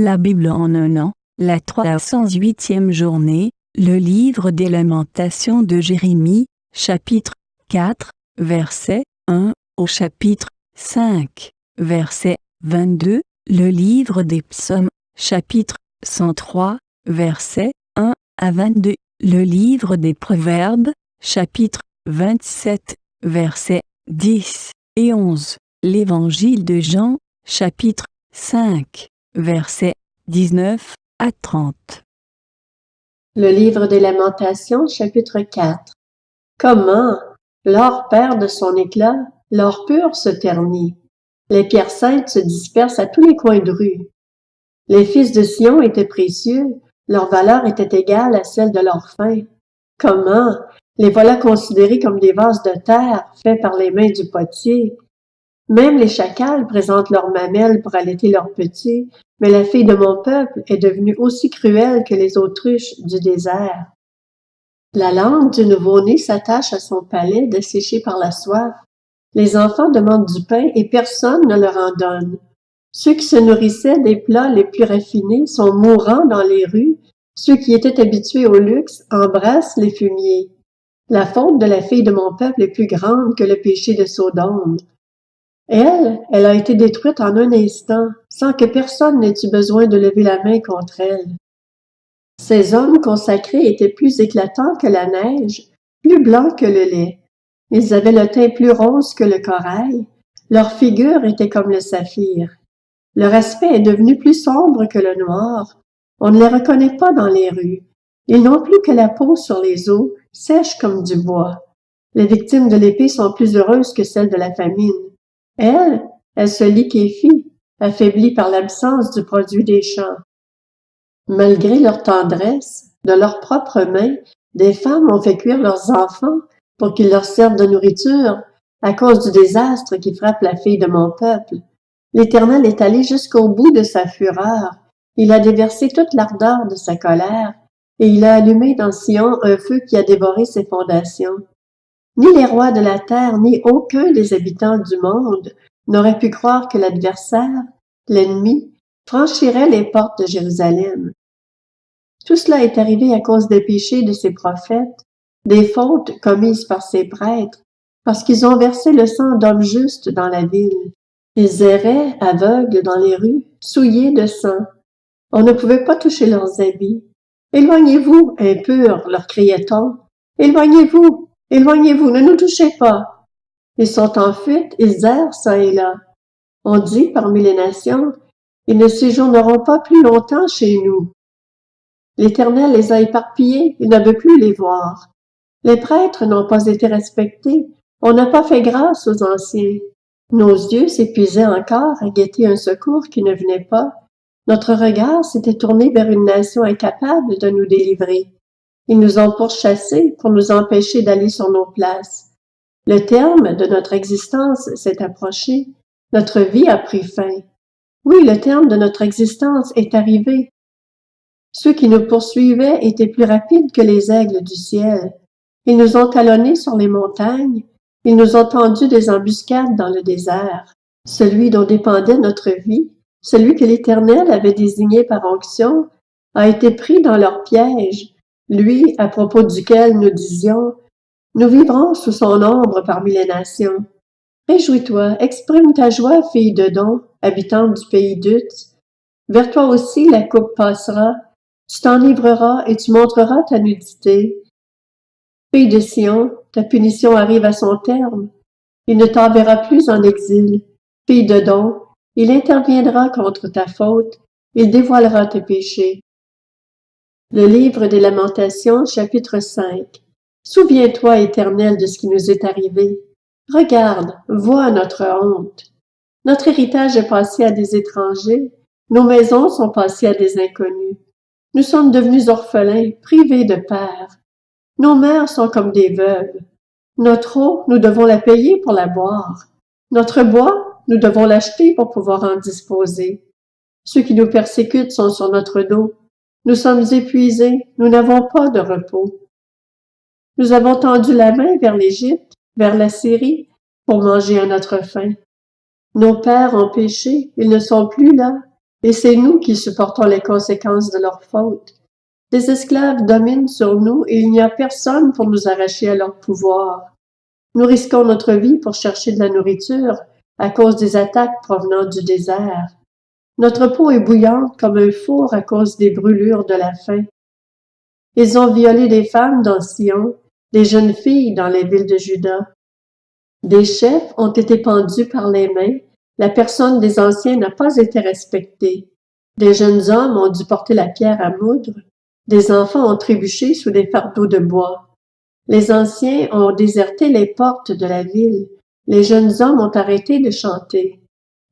La Bible en un an, la 308e journée, le livre des Lamentations de Jérémie, chapitre 4, verset 1 au chapitre 5, verset 22, le livre des Psaumes, chapitre 103, verset 1 à 22, le livre des Proverbes, chapitre 27, versets 10 et 11, l'évangile de Jean, chapitre 5, versets 19 à 30. Le livre des Lamentations, chapitre 4. Comment l'or perd de son éclat, l'or pur se ternit. Les pierres saintes se dispersent à tous les coins de rue. Les fils de Sion étaient précieux, leur valeur était égale à celle de l'or fin. Comment les voilà considérés comme des vases de terre faits par les mains du potier. Même les chacals présentent leurs mamelles pour allaiter leurs petits, mais la fille de mon peuple est devenue aussi cruelle que les autruches du désert. La langue du nouveau-né s'attache à son palais desséché par la soif. Les enfants demandent du pain et personne ne leur en donne. Ceux qui se nourrissaient des plats les plus raffinés sont mourants dans les rues. Ceux qui étaient habitués au luxe embrassent les fumiers. La faute de la fille de mon peuple est plus grande que le péché de Sodome. Elle a été détruite en un instant, sans que personne n'ait eu besoin de lever la main contre elle. Ces hommes consacrés étaient plus éclatants que la neige, plus blancs que le lait. Ils avaient le teint plus rose que le corail. Leur figure était comme le saphir. Leur aspect est devenu plus sombre que le noir. On ne les reconnaît pas dans les rues. Ils n'ont plus que la peau sur les os, sèche comme du bois. Les victimes de l'épée sont plus heureuses que celles de la famine. Elle se liquéfie, affaiblie par l'absence du produit des champs. Malgré leur tendresse, de leurs propres mains, des femmes ont fait cuire leurs enfants pour qu'ils leur servent de nourriture à cause du désastre qui frappe la fille de mon peuple. L'Éternel est allé jusqu'au bout de sa fureur. Il a déversé toute l'ardeur de sa colère et il a allumé dans Sion un feu qui a dévoré ses fondations. Ni les rois de la terre, ni aucun des habitants du monde n'aurait pu croire que l'adversaire, l'ennemi, franchirait les portes de Jérusalem. Tout cela est arrivé à cause des péchés de ses prophètes, des fautes commises par ses prêtres, parce qu'ils ont versé le sang d'hommes justes dans la ville. Ils erraient, aveugles, dans les rues, souillés de sang. On ne pouvait pas toucher leurs habits. « Éloignez-vous, impurs !» leur criait-on. « Éloignez-vous, éloignez-vous, ne nous touchez pas !» Ils sont en fuite, ils errent çà et là. On dit parmi les nations, « Ils ne séjourneront pas plus longtemps chez nous. » L'Éternel les a éparpillés, il ne veut plus les voir. Les prêtres n'ont pas été respectés, on n'a pas fait grâce aux anciens. Nos yeux s'épuisaient encore à guetter un secours qui ne venait pas. Notre regard s'était tourné vers une nation incapable de nous délivrer. Ils nous ont pourchassés pour nous empêcher d'aller sur nos places. Le terme de notre existence s'est approché. Notre vie a pris fin. Oui, le terme de notre existence est arrivé. Ceux qui nous poursuivaient étaient plus rapides que les aigles du ciel. Ils nous ont talonnés sur les montagnes. Ils nous ont tendu des embuscades dans le désert. Celui dont dépendait notre vie, celui que l'Éternel avait désigné par onction, a été pris dans leur piège. Lui, à propos duquel nous disions, « Nous vivrons sous son ombre parmi les nations. » Réjouis-toi, exprime ta joie, fille de Don, habitante du pays d'Uth. Vers toi aussi la coupe passera. Tu t'enivreras et tu montreras ta nudité. Fille de Sion, ta punition arrive à son terme. Il ne t'enverra plus en exil. Fille de Don, il interviendra contre ta faute. Il dévoilera tes péchés. Le livre des Lamentations, chapitre 5. Souviens-toi, Éternel, de ce qui nous est arrivé. Regarde, vois notre honte. Notre héritage est passé à des étrangers. Nos maisons sont passées à des inconnus. Nous sommes devenus orphelins, privés de père. Nos mères sont comme des veuves. Notre eau, nous devons la payer pour la boire. Notre bois, nous devons l'acheter pour pouvoir en disposer. Ceux qui nous persécutent sont sur notre dos. Nous sommes épuisés, nous n'avons pas de repos. Nous avons tendu la main vers l'Égypte, vers la Syrie, pour manger à notre faim. Nos pères ont péché, ils ne sont plus là. et c'est nous qui supportons les conséquences de leurs fautes. Des esclaves dominent sur nous et il n'y a personne pour nous arracher à leur pouvoir. Nous risquons notre vie pour chercher de la nourriture à cause des attaques provenant du désert. Notre peau est bouillante comme un four à cause des brûlures de la faim. Ils ont violé des femmes dans Sion, des jeunes filles dans les villes de Juda. Des chefs ont été pendus par les mains, la personne des anciens n'a pas été respectée. Des jeunes hommes ont dû porter la pierre à moudre, des enfants ont trébuché sous des fardeaux de bois. Les anciens ont déserté les portes de la ville, les jeunes hommes ont arrêté de chanter.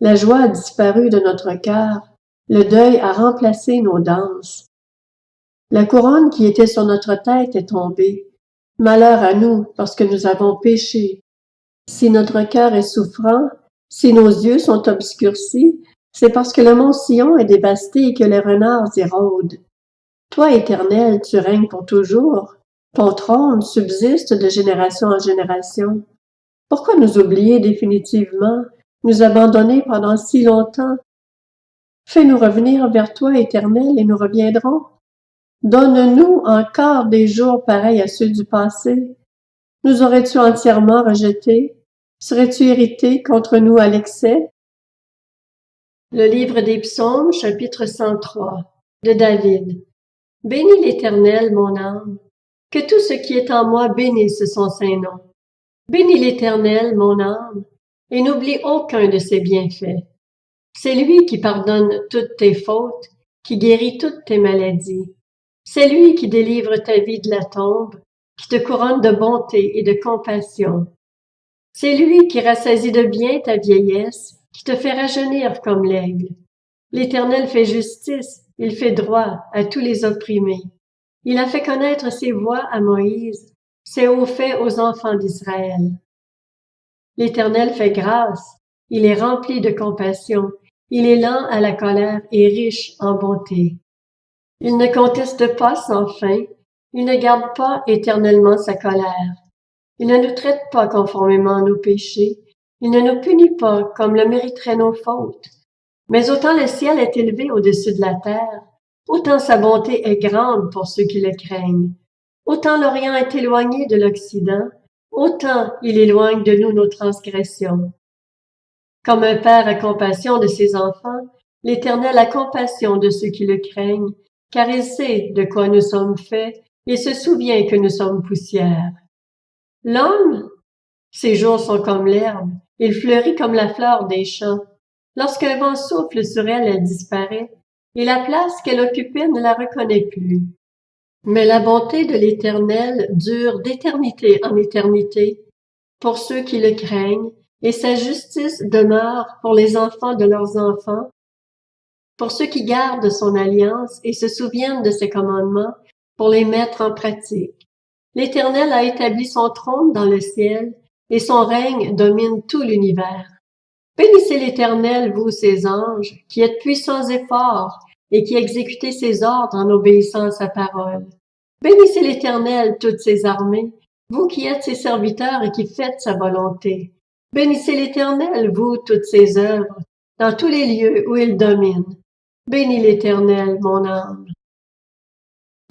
La joie a disparu de notre cœur, le deuil a remplacé nos danses. La couronne qui était sur notre tête est tombée. Malheur à nous, parce que nous avons péché. Si notre cœur est souffrant, si nos yeux sont obscurcis, c'est parce que le mont Sion est dévasté et que les renards y rôdent. Toi, Éternel, tu règnes pour toujours. Ton trône subsiste de génération en génération. Pourquoi nous oublier définitivement, nous abandonner pendant si longtemps? Fais-nous revenir vers toi, Éternel, et nous reviendrons. Donne-nous encore des jours pareils à ceux du passé. Nous aurais-tu entièrement rejetés? Serais-tu irrité contre nous à l'excès? Le livre des Psaumes, chapitre 103, de David. Bénis l'Éternel, mon âme. Que tout ce qui est en moi bénisse son saint nom. Bénis l'Éternel, mon âme, et n'oublie aucun de ses bienfaits. C'est lui qui pardonne toutes tes fautes, qui guérit toutes tes maladies. C'est lui qui délivre ta vie de la tombe, qui te couronne de bonté et de compassion. C'est lui qui rassasie de bien ta vieillesse, qui te fait rajeunir comme l'aigle. L'Éternel fait justice, il fait droit à tous les opprimés. Il a fait connaître ses voies à Moïse, ses hauts faits aux enfants d'Israël. L'Éternel fait grâce, il est rempli de compassion, il est lent à la colère et riche en bonté. Il ne conteste pas sans fin, il ne garde pas éternellement sa colère. Il ne nous traite pas conformément à nos péchés, il ne nous punit pas comme le mériteraient nos fautes. Mais autant le ciel est élevé au-dessus de la terre, autant sa bonté est grande pour ceux qui le craignent. Autant l'Orient est éloigné de l'Occident, autant il éloigne de nous nos transgressions. Comme un père a compassion de ses enfants, l'Éternel a compassion de ceux qui le craignent, car il sait de quoi nous sommes faits et se souvient que nous sommes poussière. L'homme, ses jours sont comme l'herbe, il fleurit comme la fleur des champs. Lorsqu'un vent souffle sur elle, elle disparaît, et la place qu'elle occupait ne la reconnaît plus. Mais la bonté de l'Éternel dure d'éternité en éternité pour ceux qui le craignent, et sa justice demeure pour les enfants de leurs enfants, pour ceux qui gardent son alliance et se souviennent de ses commandements pour les mettre en pratique. L'Éternel a établi son trône dans le ciel, et son règne domine tout l'univers. Bénissez l'Éternel, vous ses anges, qui êtes puissants et forts, et qui exécutez ses ordres en obéissant à sa parole. Bénissez l'Éternel, toutes ses armées, vous qui êtes ses serviteurs et qui faites sa volonté. Bénissez l'Éternel, vous toutes ses œuvres, dans tous les lieux où il domine. Bénis l'Éternel, mon âme.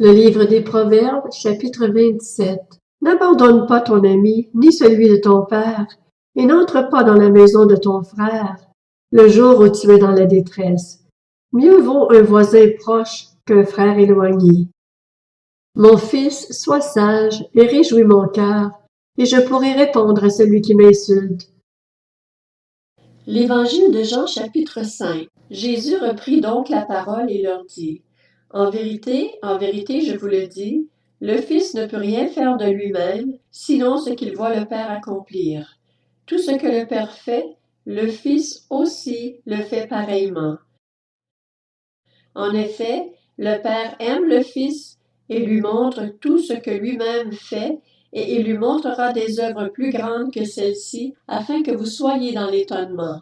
Le livre des Proverbes, chapitre 27. N'abandonne pas ton ami, ni celui de ton père, et n'entre pas dans la maison de ton frère, le jour où tu es dans la détresse. Mieux vaut un voisin proche qu'un frère éloigné. Mon fils, sois sage et réjouis mon cœur, et je pourrai répondre à celui qui m'insulte. L'Évangile de Jean, chapitre 5. Jésus reprit donc la parole et leur dit, en vérité, je vous le dis, le Fils ne peut rien faire de lui-même, sinon ce qu'il voit le Père accomplir. Tout ce que le Père fait, le Fils aussi le fait pareillement. En effet, le Père aime le Fils et lui montre tout ce que lui-même fait, et il lui montrera des œuvres plus grandes que celles-ci, afin que vous soyez dans l'étonnement.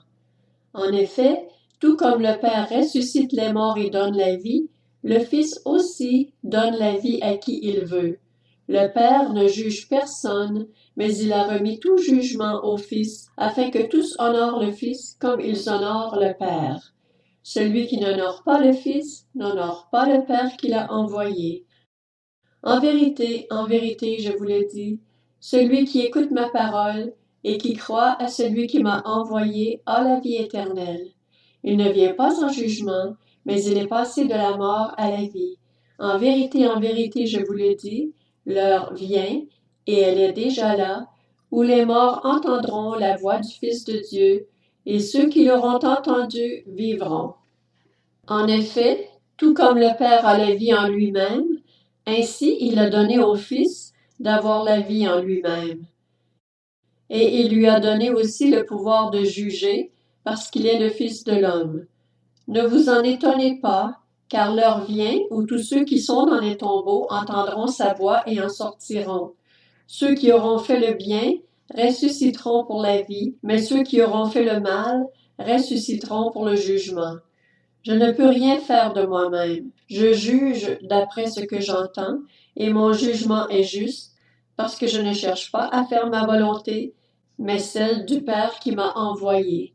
En effet, tout comme le Père ressuscite les morts et donne la vie, le Fils aussi donne la vie à qui il veut. Le Père ne juge personne, mais il a remis tout jugement au Fils, afin que tous honorent le Fils comme ils honorent le Père. Celui qui n'honore pas le Fils n'honore pas le Père qui l'a envoyé. En vérité, je vous le dis, celui qui écoute ma parole et qui croit à celui qui m'a envoyé a la vie éternelle. Il ne vient pas en jugement, mais il est passé de la mort à la vie. En vérité, je vous le dis, l'heure vient, et elle est déjà là, où les morts entendront la voix du Fils de Dieu, et ceux qui l'auront entendu vivront. En effet, tout comme le Père a la vie en lui-même, ainsi il a donné au Fils d'avoir la vie en lui-même. Et il lui a donné aussi le pouvoir de juger, parce qu'il est le Fils de l'homme. Ne vous en étonnez pas, car l'heure vient où tous ceux qui sont dans les tombeaux entendront sa voix et en sortiront. Ceux qui auront fait le bien ressusciteront pour la vie, mais ceux qui auront fait le mal ressusciteront pour le jugement. Je ne peux rien faire de moi-même. Je juge d'après ce que j'entends, et mon jugement est juste, parce que je ne cherche pas à faire ma volonté, mais celle du Père qui m'a envoyé.